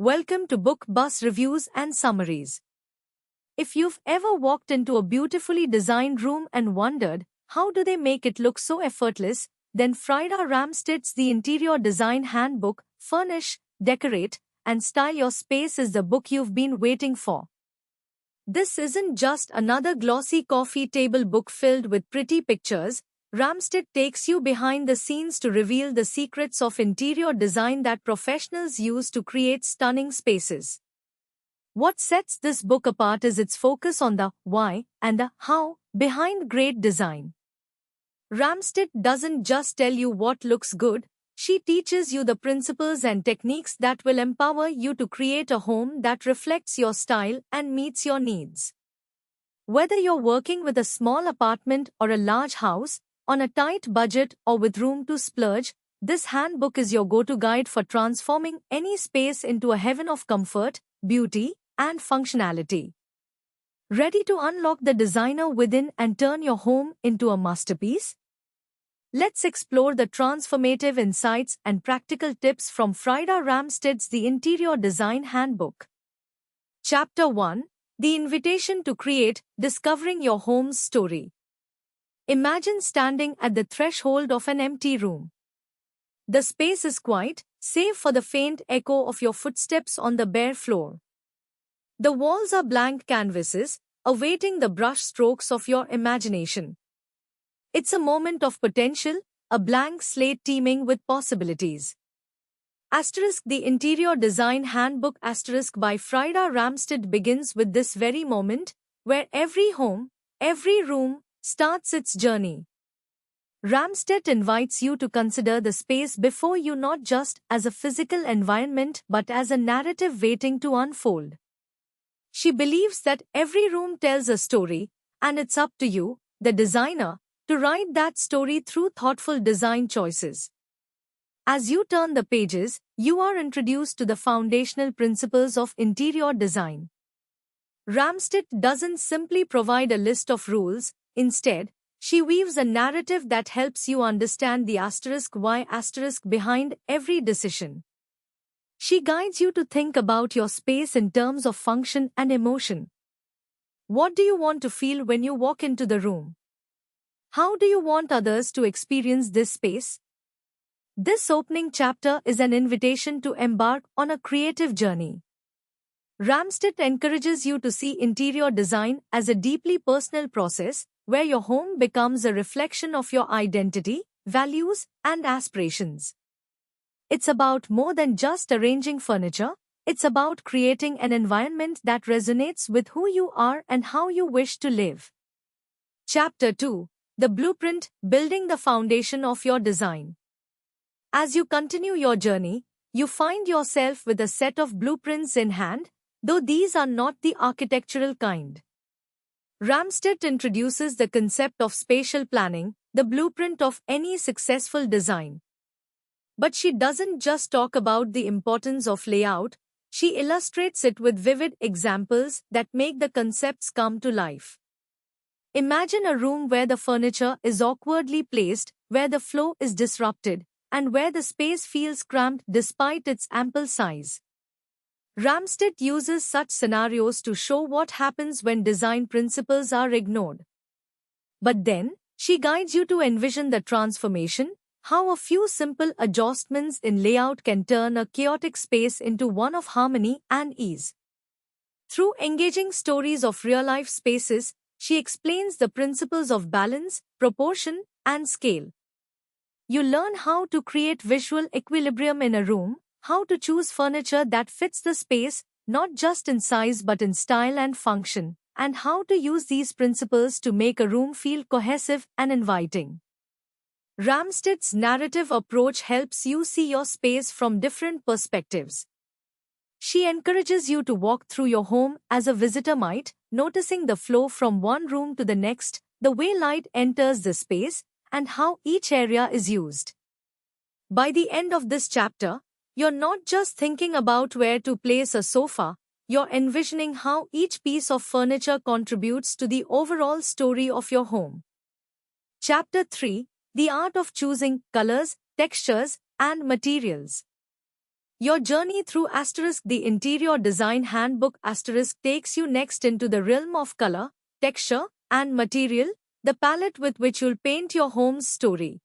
Welcome to Book Bus Reviews and Summaries. If you've ever walked into a beautifully designed room and wondered, how do they make it look so effortless, then Frida Ramsted's The Interior Design Handbook, Furnish, Decorate, and Style Your Space is the book you've been waiting for. This isn't just another glossy coffee table book filled with pretty pictures. Ramsted takes you behind the scenes to reveal the secrets of interior design that professionals use to create stunning spaces. What sets this book apart is its focus on the why and the how behind great design. Ramsted doesn't just tell you what looks good, she teaches you the principles and techniques that will empower you to create a home that reflects your style and meets your needs. Whether you're working with a small apartment or a large house, on a tight budget or with room to splurge, this handbook is your go-to guide for transforming any space into a heaven of comfort, beauty, and functionality. Ready to unlock the designer within and turn your home into a masterpiece? Let's explore the transformative insights and practical tips from Frida Ramsted's The Interior Design Handbook. Chapter 1: The Invitation to Create, Discovering Your Home's Story. Imagine standing at the threshold of an empty room. The space is quiet, save for the faint echo of your footsteps on the bare floor. The walls are blank canvases, awaiting the brush strokes of your imagination. It's a moment of potential, a blank slate teeming with possibilities. The Interior Design Handbook by Frida Ramsted begins with this very moment, where every home, every room, starts its journey. Ramsted invites you to consider the space before you not just as a physical environment but as a narrative waiting to unfold. She believes that every room tells a story, and it's up to you, the designer, to write that story through thoughtful design choices. As you turn the pages, you are introduced to the foundational principles of interior design. Ramsted doesn't simply provide a list of rules. Instead, she weaves a narrative that helps you understand the why behind every decision. She guides you to think about your space in terms of function and emotion. What do you want to feel when you walk into the room? How do you want others to experience this space? This opening chapter is an invitation to embark on a creative journey. Ramsted encourages you to see interior design as a deeply personal process, where your home becomes a reflection of your identity, values, and aspirations. It's about more than just arranging furniture, it's about creating an environment that resonates with who you are and how you wish to live. Chapter 2: The Blueprint, Building the Foundation of Your Design. As you continue your journey, you find yourself with a set of blueprints in hand, though these are not the architectural kind. Ramsted introduces the concept of spatial planning, the blueprint of any successful design. But she doesn't just talk about the importance of layout, she illustrates it with vivid examples that make the concepts come to life. Imagine a room where the furniture is awkwardly placed, where the flow is disrupted, and where the space feels cramped despite its ample size. Ramsted uses such scenarios to show what happens when design principles are ignored. But then, she guides you to envision the transformation, how a few simple adjustments in layout can turn a chaotic space into one of harmony and ease. Through engaging stories of real-life spaces, she explains the principles of balance, proportion, and scale. You learn how to create visual equilibrium in a room, how to choose furniture that fits the space, not just in size but in style and function, and how to use these principles to make a room feel cohesive and inviting. Ramsted's narrative approach helps you see your space from different perspectives. She encourages you to walk through your home as a visitor might, noticing the flow from one room to the next, the way light enters the space, and how each area is used. By the end of this chapter, you're not just thinking about where to place a sofa, you're envisioning how each piece of furniture contributes to the overall story of your home. Chapter 3: The Art of Choosing Colors, Textures, and Materials. Your journey through the Interior Design Handbook takes you next into the realm of color, texture, and material, the palette with which you'll paint your home's story.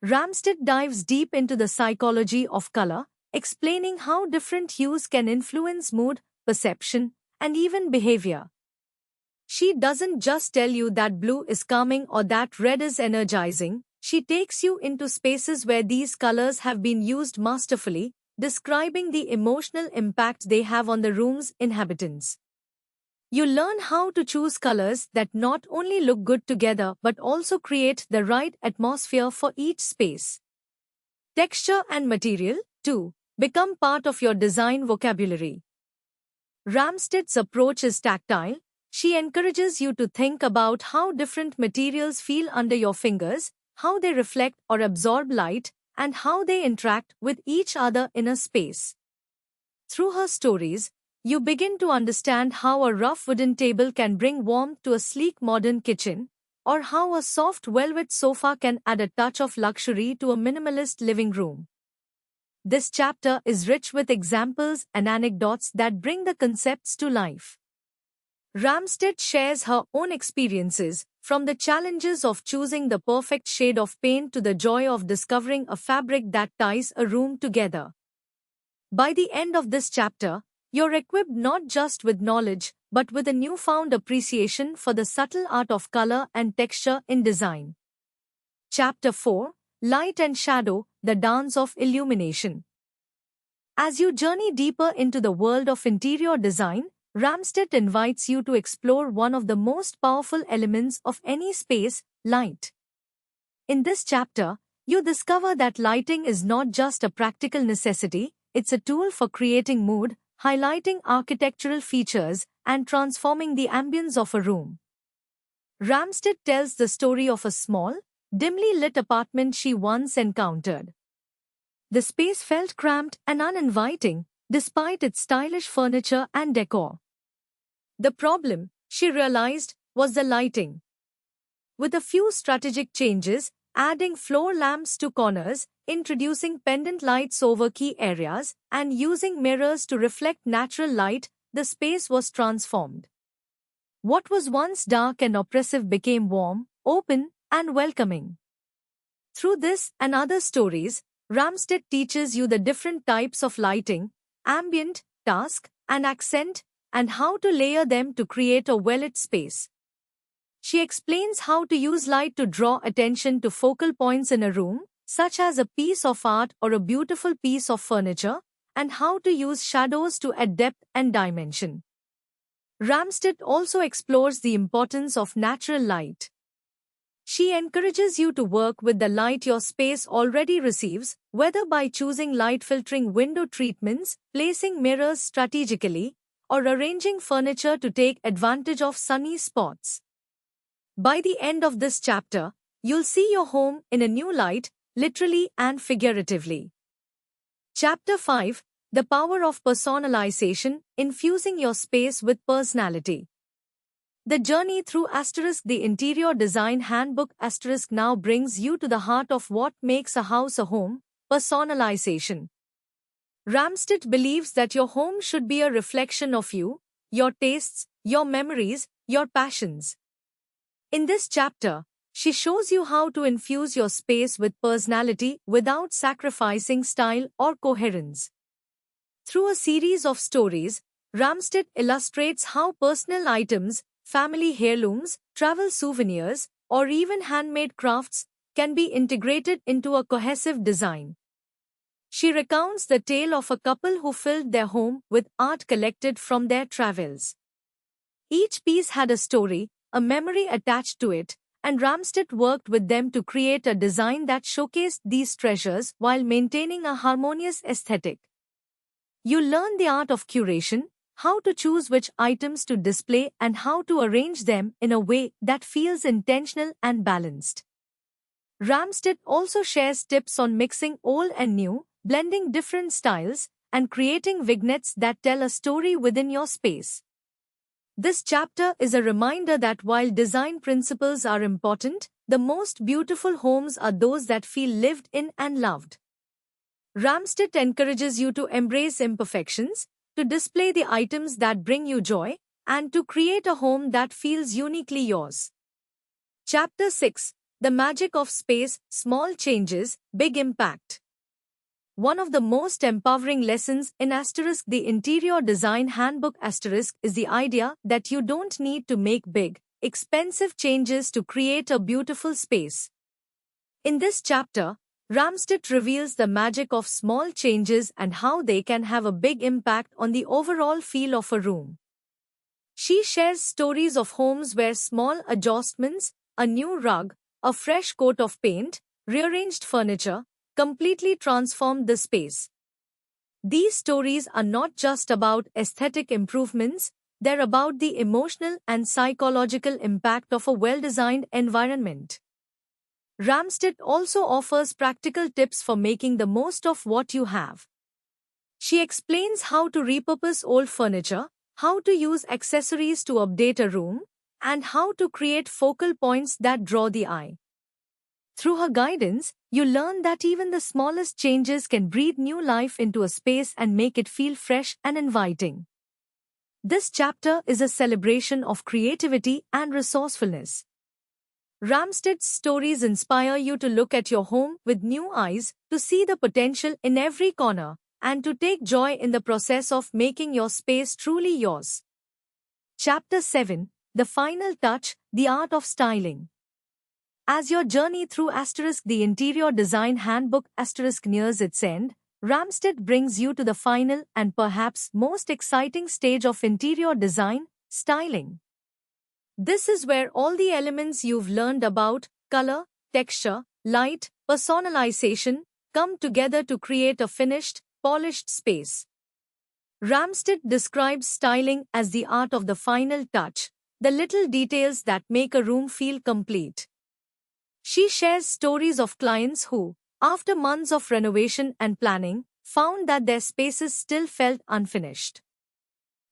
Ramsted dives deep into the psychology of color, explaining how different hues can influence mood, perception, and even behavior. She doesn't just tell you that blue is calming or that red is energizing, she takes you into spaces where these colors have been used masterfully, describing the emotional impact they have on the room's inhabitants. You learn how to choose colors that not only look good together but also create the right atmosphere for each space. Texture and material, too, become part of your design vocabulary. Ramsted's approach is tactile. She encourages you to think about how different materials feel under your fingers, how they reflect or absorb light, and how they interact with each other in a space. Through her stories, you begin to understand how a rough wooden table can bring warmth to a sleek modern kitchen, or how a soft velvet sofa can add a touch of luxury to a minimalist living room. This chapter is rich with examples and anecdotes that bring the concepts to life. Ramsted shares her own experiences, from the challenges of choosing the perfect shade of paint to the joy of discovering a fabric that ties a room together. By the end of this chapter, you're equipped not just with knowledge, but with a newfound appreciation for the subtle art of color and texture in design. Chapter 4: Light and Shadow, the Dance of Illumination. As you journey deeper into the world of interior design, Ramsted invites you to explore one of the most powerful elements of any space, light. In this chapter, you discover that lighting is not just a practical necessity, it's a tool for creating mood, highlighting architectural features, and transforming the ambience of a room. Ramsted tells the story of a small, dimly lit apartment she once encountered. The space felt cramped and uninviting, despite its stylish furniture and decor. The problem, she realized, was the lighting. With a few strategic changes, adding floor lamps to corners, introducing pendant lights over key areas, and using mirrors to reflect natural light, the space was transformed. What was once dark and oppressive became warm, open, and welcoming. Through this and other stories, Ramsted teaches you the different types of lighting, ambient, task, and accent, and how to layer them to create a well-lit space. She explains how to use light to draw attention to focal points in a room, such as a piece of art or a beautiful piece of furniture, and how to use shadows to add depth and dimension. Ramsted also explores the importance of natural light. She encourages you to work with the light your space already receives, whether by choosing light-filtering window treatments, placing mirrors strategically, or arranging furniture to take advantage of sunny spots. By the end of this chapter, you'll see your home in a new light, literally and figuratively. Chapter 5: The Power of Personalization, Infusing Your Space with Personality. The journey through the Interior Design Handbook now brings you to the heart of what makes a house a home: personalization. Ramsted believes that your home should be a reflection of you, your tastes, your memories, your passions. In this chapter, she shows you how to infuse your space with personality without sacrificing style or coherence. Through a series of stories, Ramsted illustrates how personal items, family heirlooms, travel souvenirs, or even handmade crafts can be integrated into a cohesive design. She recounts the tale of a couple who filled their home with art collected from their travels. Each piece had a story, a memory attached to it, and Ramsted worked with them to create a design that showcased these treasures while maintaining a harmonious aesthetic. You learn the art of curation, how to choose which items to display and how to arrange them in a way that feels intentional and balanced. Ramsted also shares tips on mixing old and new, blending different styles, and creating vignettes that tell a story within your space. This chapter is a reminder that while design principles are important, the most beautiful homes are those that feel lived in and loved. Ramstead encourages you to embrace imperfections, to display the items that bring you joy, and to create a home that feels uniquely yours. Chapter 6: The Magic of Space, Small Changes, Big Impact. One of the most empowering lessons in the Interior Design Handbook is the idea that you don't need to make big, expensive changes to create a beautiful space. In this chapter, Ramstead reveals the magic of small changes and how they can have a big impact on the overall feel of a room. She shares stories of homes where small adjustments, a new rug, a fresh coat of paint, rearranged furniture, completely transformed the space. These stories are not just about aesthetic improvements, they're about the emotional and psychological impact of a well-designed environment. Ramstead also offers practical tips for making the most of what you have. She explains how to repurpose old furniture, how to use accessories to update a room, and how to create focal points that draw the eye. Through her guidance, you learn that even the smallest changes can breathe new life into a space and make it feel fresh and inviting. This chapter is a celebration of creativity and resourcefulness. Ramstead's stories inspire you to look at your home with new eyes, to see the potential in every corner, and to take joy in the process of making your space truly yours. Chapter 7: The Final Touch, The Art of Styling. As your journey through the Interior Design Handbook nears its end, Ramstead brings you to the final and perhaps most exciting stage of interior design: styling. This is where all the elements you've learned about color, texture, light, personalization come together to create a finished, polished space. Ramstead describes styling as the art of the final touch, the little details that make a room feel complete. She shares stories of clients who, after months of renovation and planning, found that their spaces still felt unfinished.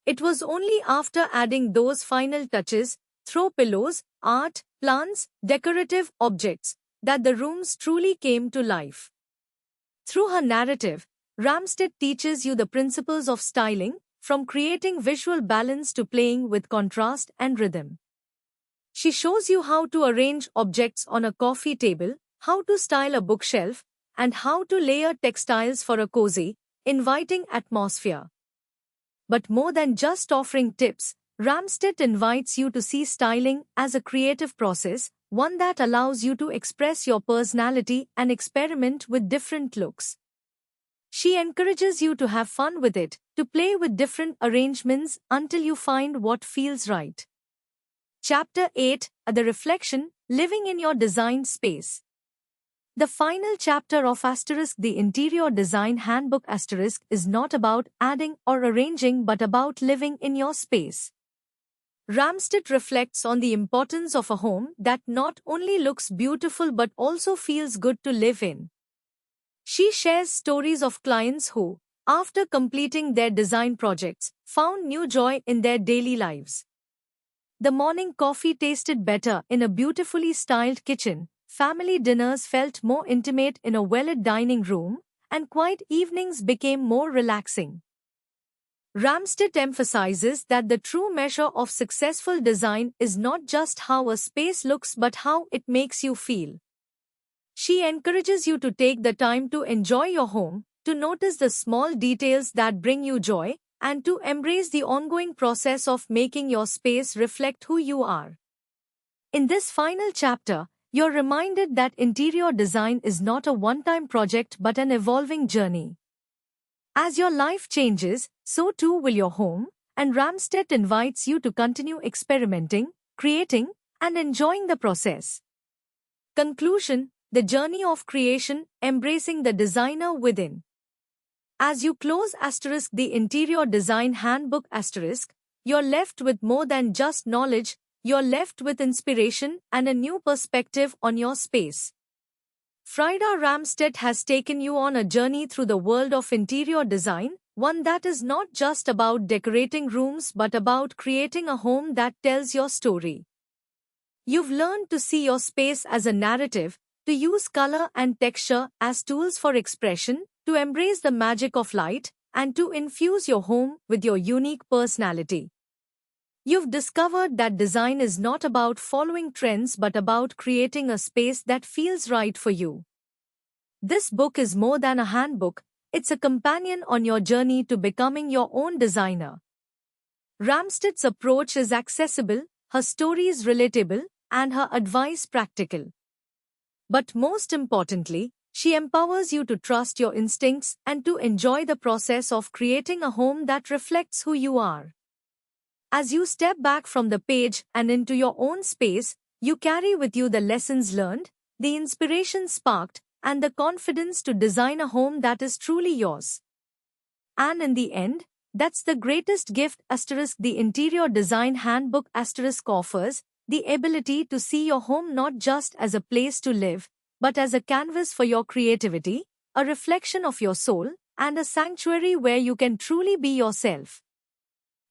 It was only after adding those final touches, throw pillows, art, plants, decorative objects, that the rooms truly came to life. Through her narrative, Ramstead teaches you the principles of styling, from creating visual balance to playing with contrast and rhythm. She shows you how to arrange objects on a coffee table, how to style a bookshelf, and how to layer textiles for a cozy, inviting atmosphere. But more than just offering tips, Ramstead invites you to see styling as a creative process, one that allows you to express your personality and experiment with different looks. She encourages you to have fun with it, to play with different arrangements until you find what feels right. Chapter 8: The Reflection, Living in Your Designed Space. The final chapter of the Interior Design Handbook is not about adding or arranging but about living in your space. Ramstead reflects on the importance of a home that not only looks beautiful but also feels good to live in. She shares stories of clients who, after completing their design projects, found new joy in their daily lives. The morning coffee tasted better in a beautifully styled kitchen, family dinners felt more intimate in a well-lit dining room, and quiet evenings became more relaxing. Ramstead emphasizes that the true measure of successful design is not just how a space looks but how it makes you feel. She encourages you to take the time to enjoy your home, to notice the small details that bring you joy, and to embrace the ongoing process of making your space reflect who you are. In this final chapter, you're reminded that interior design is not a one-time project but an evolving journey. As your life changes, so too will your home, and Ramstead invites you to continue experimenting, creating, and enjoying the process. Conclusion: the journey of creation, embracing the designer within. As you close the Interior Design Handbook you're left with more than just knowledge, you're left with inspiration and a new perspective on your space. Frida Ramstead has taken you on a journey through the world of interior design, one that is not just about decorating rooms but about creating a home that tells your story. You've learned to see your space as a narrative, to use color and texture as tools for expression, to embrace the magic of light, and to infuse your home with your unique personality. You've discovered that design is not about following trends but about creating a space that feels right for you. This book is more than a handbook, it's a companion on your journey to becoming your own designer. Ramsted's approach is accessible, her stories relatable, and her advice practical. But most importantly, she empowers you to trust your instincts and to enjoy the process of creating a home that reflects who you are. As you step back from the page and into your own space, you carry with you the lessons learned, the inspiration sparked, and the confidence to design a home that is truly yours. And in the end, that's the greatest gift the Interior Design Handbook offers, the ability to see your home not just as a place to live, but as a canvas for your creativity, a reflection of your soul, and a sanctuary where you can truly be yourself.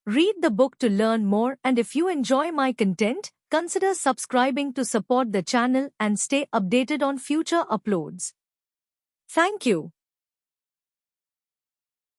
Read the book to learn more, and if you enjoy my content, consider subscribing to support the channel and stay updated on future uploads. Thank you.